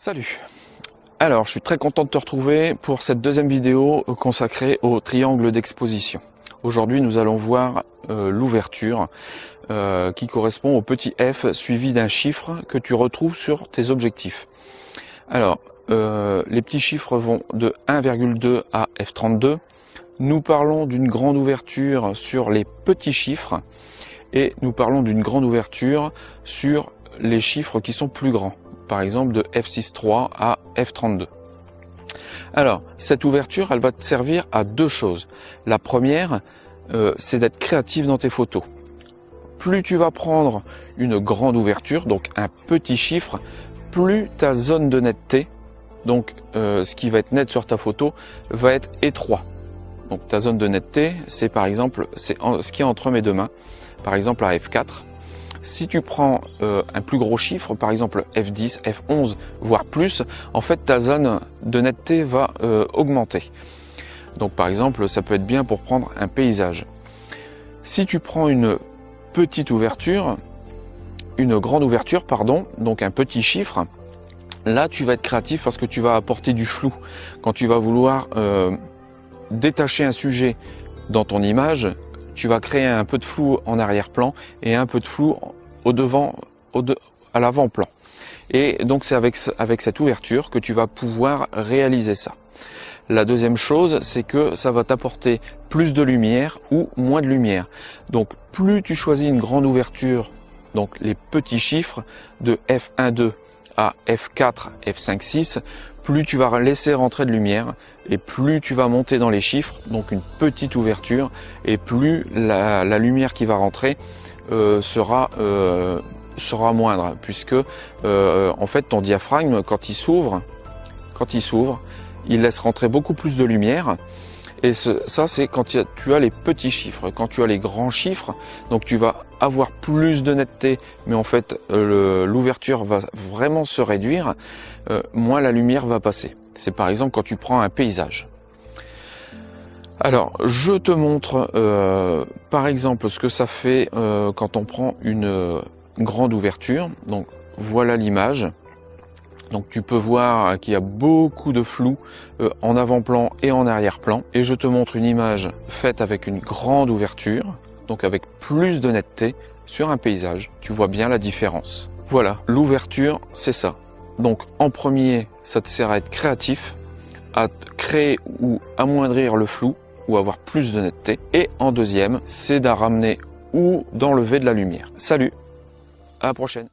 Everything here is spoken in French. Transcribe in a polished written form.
Salut! Alors, je suis très content de te retrouver pour cette deuxième vidéo consacrée au triangle d'exposition. Aujourd'hui, nous allons voir l'ouverture qui correspond au petit f suivi d'un chiffre que tu retrouves sur tes objectifs. Alors, les petits chiffres vont de 1,2 à f32. Nous parlons d'une grande ouverture sur les petits chiffres et nous parlons d'une grande ouverture sur les chiffres qui sont plus grands. Par exemple de f6.3 à f32. Alors, cette ouverture, elle va te servir à deux choses. La première, c'est d'être créatif dans tes photos. Plus tu vas prendre une grande ouverture, donc un petit chiffre, plus ta zone de netteté, donc ce qui va être net sur ta photo, va être étroit. Donc ta zone de netteté, c'est par exemple ce qui est entre mes deux mains, par exemple à f4. Si tu prends un plus gros chiffre, par exemple f10, f11, voire plus, en fait ta zone de netteté va augmenter. Donc par exemple, ça peut être bien pour prendre un paysage. Si tu prends une petite ouverture, une grande ouverture, pardon, donc un petit chiffre, là tu vas être créatif parce que tu vas apporter du flou. Quand tu vas vouloir détacher un sujet dans ton image, tu vas créer un peu de flou en arrière-plan et un peu de flou au devant, à l'avant-plan. Et donc c'est avec cette ouverture que tu vas pouvoir réaliser ça. La deuxième chose, c'est que ça va t'apporter plus de lumière ou moins de lumière. Donc plus tu choisis une grande ouverture, donc les petits chiffres de f1.2 à f4, f5.6, plus tu vas laisser rentrer de lumière et plus tu vas monter dans les chiffres, donc une petite ouverture, et plus la lumière qui va rentrer sera moindre, puisque en fait ton diaphragme, quand il s'ouvre, il laisse rentrer beaucoup plus de lumière. Et ça, c'est quand tu as les petits chiffres. Quand tu as les grands chiffres, donc tu vas avoir plus de netteté, mais en fait l'ouverture va vraiment se réduire, moins la lumière va passer. C'est par exemple quand tu prends un paysage. Alors, je te montre par exemple ce que ça fait quand on prend une grande ouverture. Donc voilà l'image. Donc tu peux voir qu'il y a beaucoup de flou en avant-plan et en arrière-plan. Et je te montre une image faite avec une grande ouverture, donc avec plus de netteté sur un paysage. Tu vois bien la différence. Voilà, l'ouverture, c'est ça. Donc en premier, ça te sert à être créatif, à créer ou amoindrir le flou, ou avoir plus de netteté. Et en deuxième, c'est d'en ramener ou d'enlever de la lumière. Salut, à la prochaine.